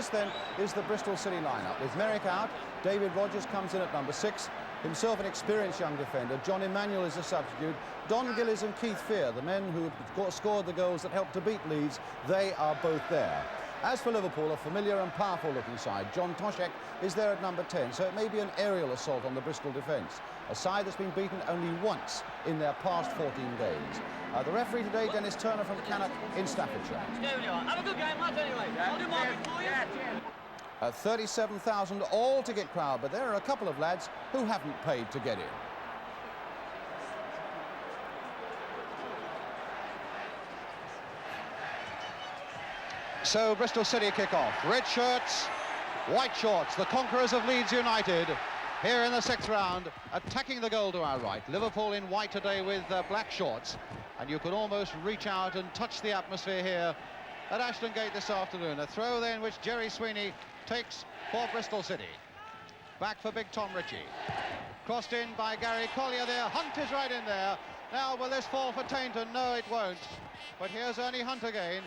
This then is the Bristol City lineup. With Merrick out, David Rogers comes in at number 6. Himself an experienced young defender. John Emmanuel is a substitute. Don Gillies and Keith Fear, the men who scored the goals that helped to beat Leeds, they are both there. As for Liverpool, a familiar and powerful-looking side, John Toshek is there at number 10, so it may be an aerial assault on the Bristol defence, a side that's been beaten only once in their past 14 games. The referee today, Dennis Turner from Cannock in Staffordshire. Have a good game, lads, anyway. I'll do my bit for you. A 37,000 all-ticket crowd, but there are a couple of lads who haven't paid to get in. So Bristol City kick off. Red shirts, white shorts, the conquerors of Leeds United here in the 6th round, attacking the goal to our right. Liverpool in white today with black shorts, and you could almost reach out and touch the atmosphere here at Ashton Gate this afternoon. A throw then which Jerry Sweeney takes for Bristol City. Back for big Tom Ritchie. Crossed in by Gary Collier there. Hunt is right in there. Now will this fall for Tainton? No, it won't. But here's Ernie Hunt again.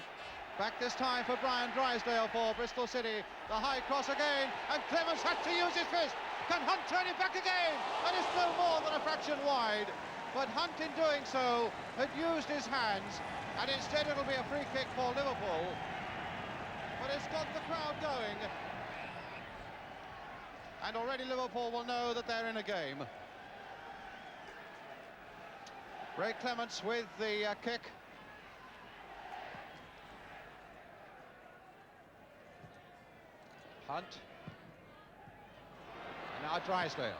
Back this time for Brian Drysdale for Bristol City. The high cross again, and Clements has to use his fist. Can Hunt turn it back again? And it's no more than a fraction wide. But Hunt, in doing so, had used his hands, and instead it'll be a free kick for Liverpool. But it's got the crowd going. And already Liverpool will know that they're in a game. Ray Clements with the kick. Hunt. And now Drysdale.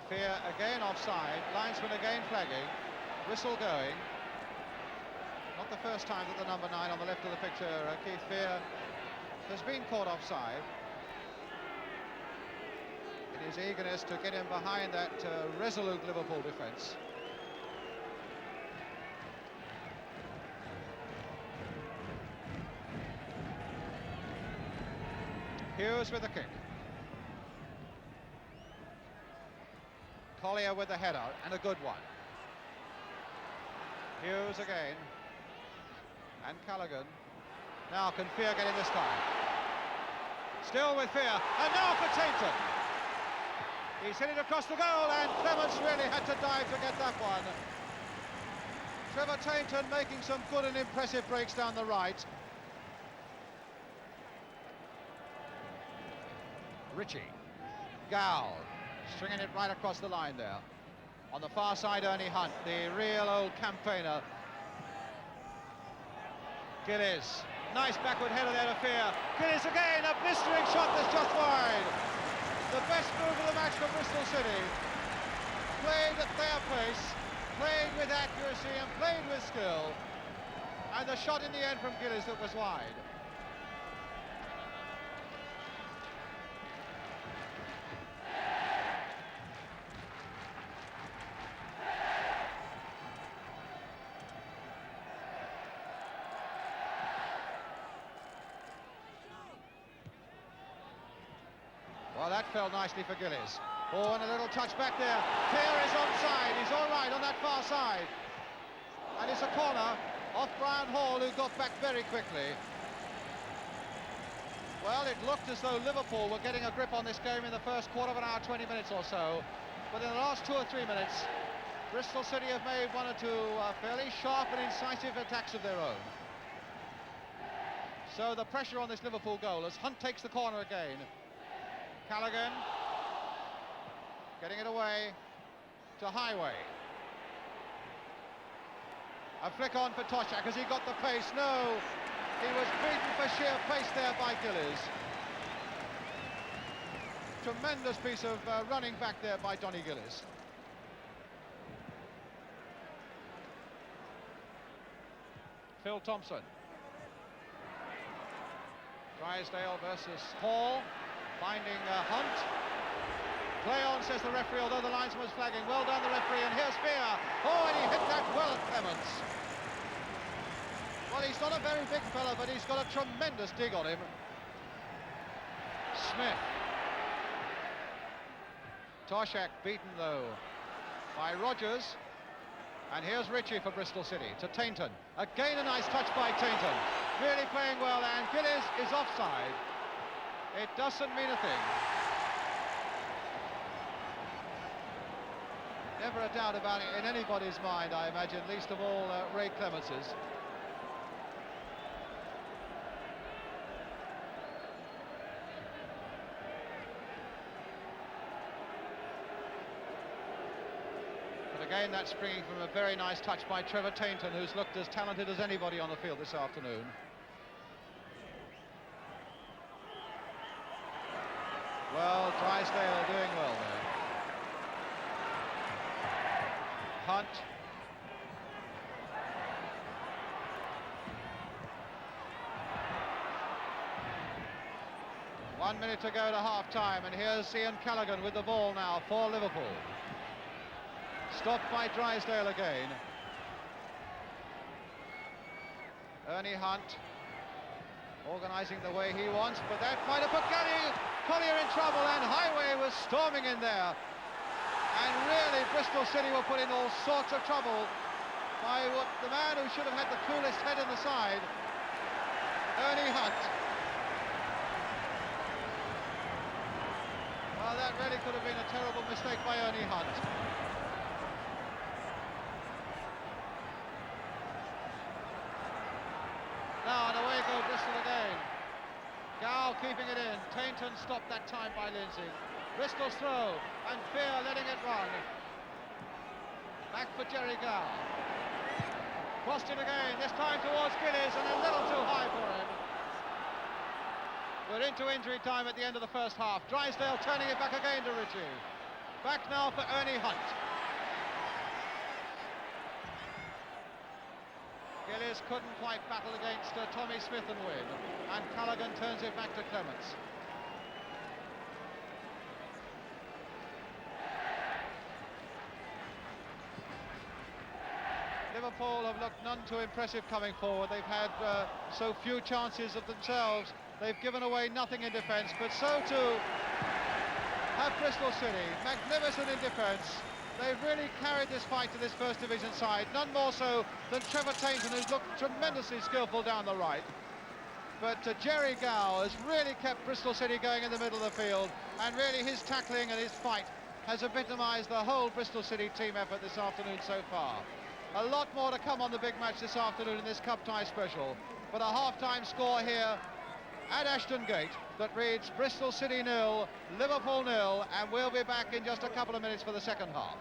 Fear again offside. Linesman again flagging. Whistle going. Not the first time that the number 9 on the left of the picture, Keith Fear, has been caught offside. In his eagerness to get him behind that resolute Liverpool defence. Hughes with the kick. Collier with the header, and a good one. Hughes again. And Callaghan. Now can Fear get in this time? Still with Fear, and now for Tainton. He's hit it across the goal, and Clements really had to dive to get that one. Trevor Tainton making some good and impressive breaks down the right. Ritchie, Gow, stringing it right across the line there. On the far side, Ernie Hunt, the real old campaigner. Gillies, nice backward header there to Fear. Gillies again, a blistering shot that's just wide. The best move of the match for Bristol City. Played at their pace, played with accuracy and played with skill. And the shot in the end from Gillies that was wide. Well, that fell nicely for Gillies. Oh, and a little touch back there. Fear is onside. He's all right on that far side. And it's a corner off Brian Hall, who got back very quickly. Well, it looked as though Liverpool were getting a grip on this game in the first quarter of an hour, 20 minutes or so. But in the last 2 or 3 minutes, Bristol City have made 1 or 2 fairly sharp and incisive attacks of their own. So the pressure on this Liverpool goal as Hunt takes the corner again. Callaghan getting it away to Highway. A flick on for Toshak. Has he got the pace? No. He was beaten for sheer pace there by Gillies. Tremendous piece of running back there by Donny Gillies. Phil Thompson. Drysdale versus Hall. Finding Hunt. Play on, says the referee, although the linesman was flagging. Well done, the referee, and here's Fear. Oh, and he hit that well, Clements. Well, he's not a very big fella, but he's got a tremendous dig on him. Smith. Toshak beaten, though, by Rogers. And here's Ritchie for Bristol City to Tainton. Again, a nice touch by Tainton. Really playing well, and Gillies is offside. It doesn't mean a thing. Never a doubt about it in anybody's mind, I imagine, least of all Ray Clemence's. But again, that's springing from a very nice touch by Trevor Tainton, who's looked as talented as anybody on the field this afternoon. Well, Drysdale doing well there. Hunt. One minute to go to half-time, and here's Ian Callaghan with the ball now for Liverpool. Stopped by Drysdale again. Ernie Hunt organising the way he wants, but that might have put Collier in trouble, and Highway was storming in there. And really, Bristol City were put in all sorts of trouble by the man who should have had the coolest head in the side, Ernie Hunt. Well, that really could have been a terrible mistake by Ernie Hunt. Now, and away go Bristol again. Gow keeping it in. Tainton stopped that time by Lindsay. Bristol's throw, and Fear letting it run. Back for Jerry Gow. Crossed it again, this time towards Gillies, and a little too high for him. We're into injury time at the end of the first half. Drysdale turning it back again to Ritchie. Back now for Ernie Hunt. Gillies couldn't quite battle against Tommy Smith and win, and Callaghan turns it back to Clements. Liverpool have looked none too impressive coming forward. They've had so few chances of themselves. They've given away nothing in defence, but so too have Bristol City. Magnificent in defence. They've really carried this fight to this First Division side, none more so than Trevor Tainton, who's looked tremendously skillful down the right. But Jerry Gow has really kept Bristol City going in the middle of the field, and really his tackling and his fight has epitomised the whole Bristol City team effort this afternoon so far. A lot more to come on the big match this afternoon in this Cup tie special, but a half-time score here at Ashton Gate that reads Bristol City 0, Liverpool 0, and we'll be back in just a couple of minutes for the second half.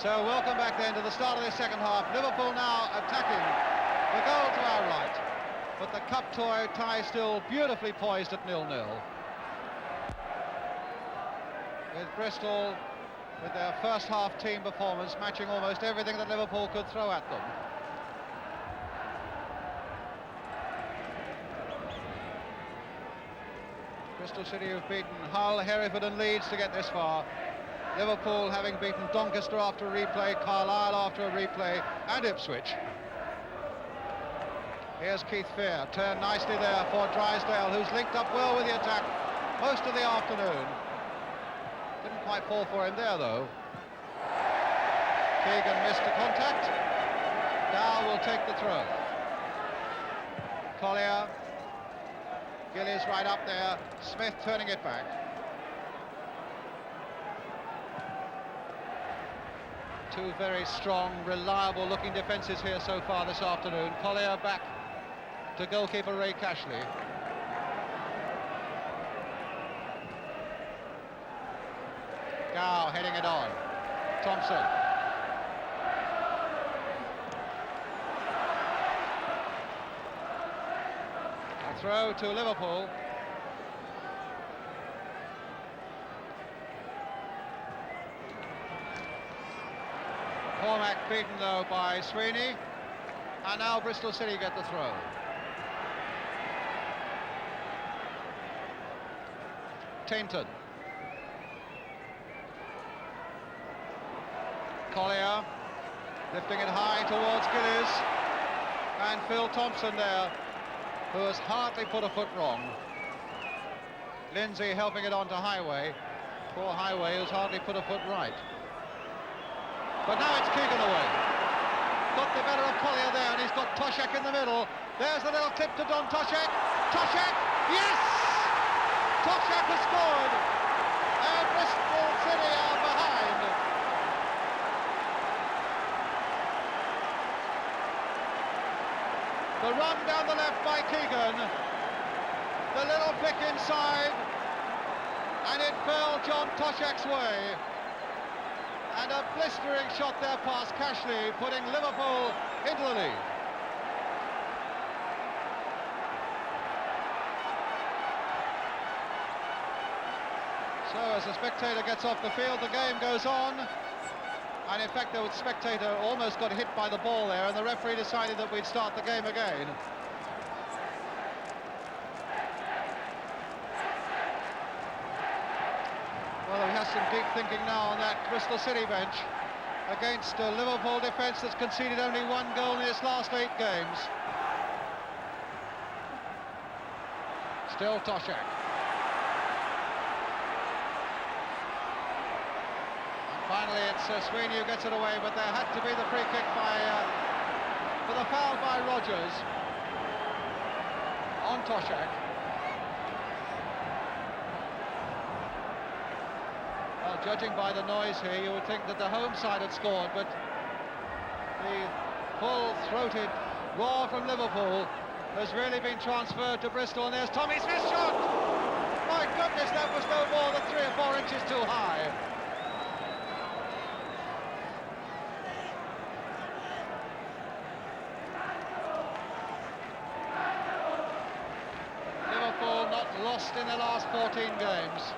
So welcome back then to the start of the second half. Liverpool now attacking the goal to our right, but the cup tie still beautifully poised at 0-0. With Bristol, with their first half team performance, matching almost everything that Liverpool could throw at them. Bristol City have beaten Hull, Hereford and Leeds to get this far. Liverpool having beaten Doncaster after a replay, Carlisle after a replay, and Ipswich. Here's Keith Fear, turned nicely there for Drysdale, who's linked up well with the attack most of the afternoon. Didn't quite fall for him there, though. Keegan missed the contact. Dow will take the throw. Collier. Gillies right up there. Smith turning it back. Two very strong, reliable-looking defences here so far this afternoon. Collier back to goalkeeper Ray Cashley. Gow heading it on. Thompson. A throw to Liverpool. Cormac beaten though by Sweeney, and now Bristol City get the throw. Tainton. Collier lifting it high towards Gillies, and Phil Thompson there, who has hardly put a foot wrong. Lindsay helping it on to Highway. Poor Highway, who's hardly put a foot right. But now it's Keegan away. Got the better of Collier there, and he's got Toshak in the middle. There's the little clip to Don Toshak. Toshak, yes! Toshak has scored, and Bristol City are behind. The run down the left by Keegan. The little flick inside, and it fell John Toshak's way. And a blistering shot there past Cashley, putting Liverpool into the lead. So as the spectator gets off the field, the game goes on. And in fact, the spectator almost got hit by the ball there, and the referee decided that we'd start the game again. Well, we have some deep thinking now on that Bristol City bench against a Liverpool defence that's conceded only one goal in its last 8 games. Still Toshak. And finally it's Sweeney who gets it away, but there had to be the free kick for the foul by Rogers on Toshak. Well, judging by the noise here, you would think that the home side had scored, but the full-throated roar from Liverpool has really been transferred to Bristol, and there's Tommy Smith's shot! My goodness, that was no more than 3 or 4 inches too high. Liverpool not lost in their last 14 games.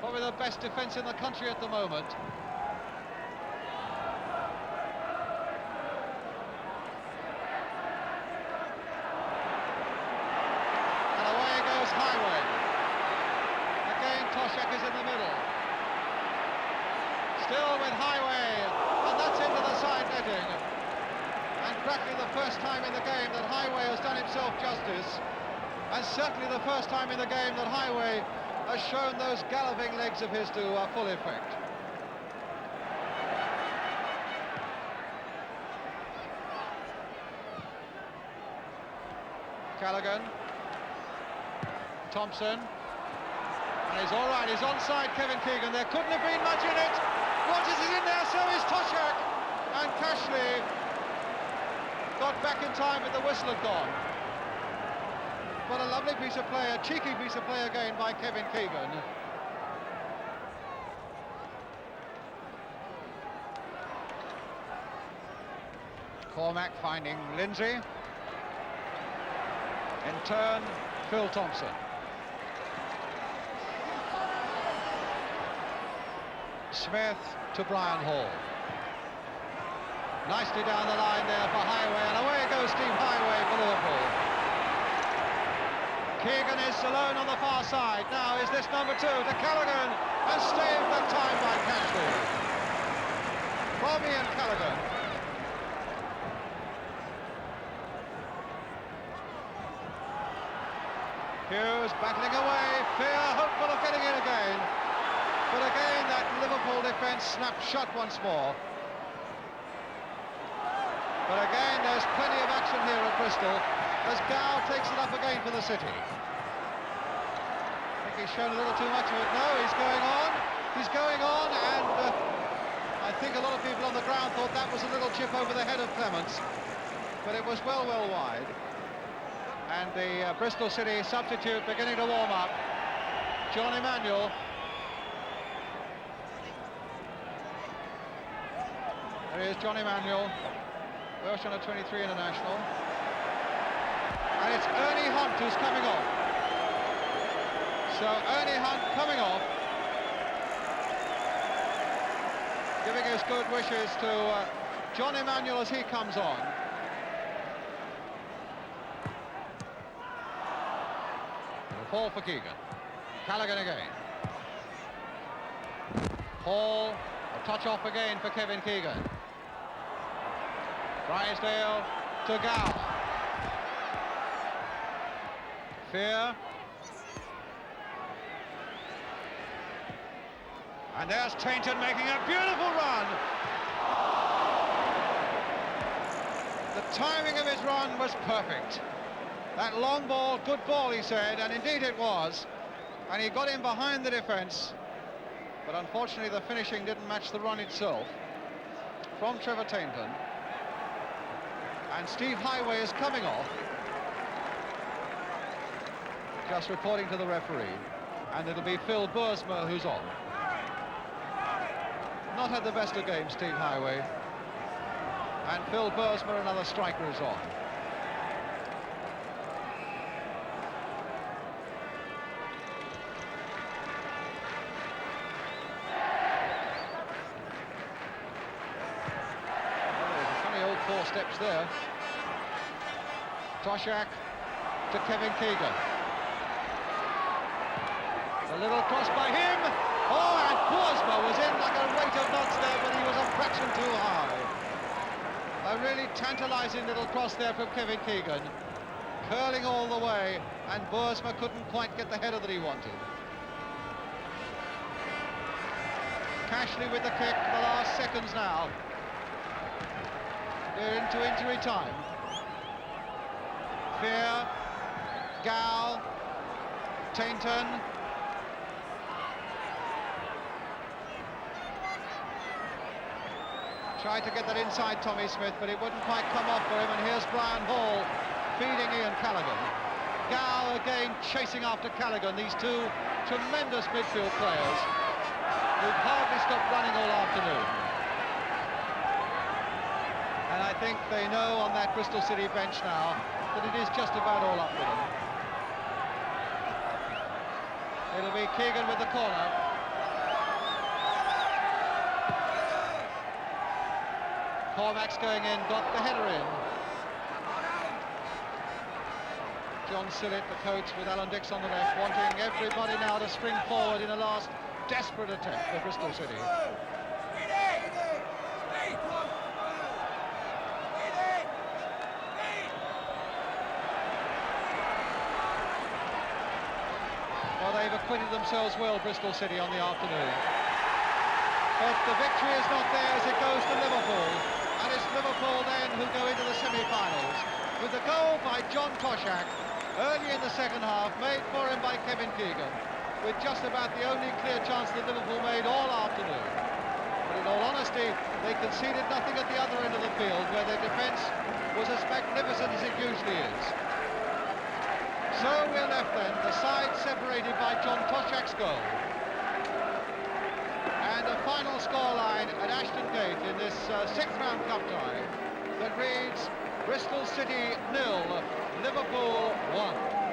Probably the best defence in the country at the moment. And away goes Highway. Again, Toshak is in the middle. Still with Highway, and that's into the side netting. And practically the first time in the game that Highway has done himself justice, and certainly the first time in the game that Highway has shown those galloping legs of his to full effect. Callaghan. Thompson. And he's all right, he's onside Kevin Keegan. There couldn't have been much in it. Rogers is in there, so is Toshak. And Cashley got back in time, but the whistle had gone. But a lovely piece of play, a cheeky piece of play again by Kevin Keegan. Cormac finding Lindsay. In turn, Phil Thompson. Smith to Brian Hall. Nicely down the line there for Highway, and away goes Steve Highway for Liverpool. Keegan is alone on the far side. Now is this number 2 to Callaghan, and saved that time by Cashley. Bobby and Callaghan. Hughes battling away, Fear hopeful of getting in again. But again that Liverpool defence snapped shut once more. But again there's plenty of action here at Bristol as Gow takes it up again for the City. I think he's shown a little too much of it. No, he's going on, and I think a lot of people on the ground thought that was a little chip over the head of Clements, but it was well wide. And the Bristol City substitute beginning to warm up, John Emanuel. There is John Emanuel, Welsh under 23 international. And it's Ernie Hunt who's coming off. So Ernie Hunt coming off, giving his good wishes to John Emanuel as he comes on. A fall for Keegan. Callaghan again. Hall, a touch off again for Kevin Keegan. Drysdale to Gow. Fear. And there's Tainton making a beautiful run. The timing of his run was perfect. That long ball, good ball, he said, and indeed it was. And he got in behind the defence. But unfortunately the finishing didn't match the run itself. From Trevor Tainton. And Steve Highway is coming off. Just reporting to the referee. And it'll be Phil Bursmer who's on. Not had the best of games, Steve Highway. And Phil Bursmer, another striker, is on. Four steps there. Toshak to Kevin Keegan. A little cross by him. Oh, and Bursma was in like a rate of knots there, but he was a fraction too high. A really tantalising little cross there from Kevin Keegan. Curling all the way, and Bursma couldn't quite get the header that he wanted. Cashley with the kick, the last seconds now. We're into injury time. Fear, Gow, Tainton. Tried to get that inside Tommy Smith, but it wouldn't quite come off for him, and here's Brian Hall feeding Ian Callaghan. Gow again chasing after Callaghan, these two tremendous midfield players who've hardly stopped running all afternoon. And I think they know on that Bristol City bench now that it is just about all up with them. It'll be Keegan with the corner. Cormack's going in, got the header in. John Sillett, the coach, with Alan Dix on the left, wanting everybody now to spring forward in a last desperate attempt for Bristol City. Well, they've acquitted themselves well, Bristol City, on the afternoon. But the victory is not theirs, it goes to Liverpool. And it's Liverpool then who go into the semi-finals. With the goal by John Toshak, early in the second half, made for him by Kevin Keegan, with just about the only clear chance that Liverpool made all afternoon. But in all honesty, they conceded nothing at the other end of the field, where their defence was as magnificent as it usually is. So we're left then, the side separated by John Toshak's goal. And a final scoreline at Ashton Gate in this sixth round cup tie that reads Bristol City 0, Liverpool 1.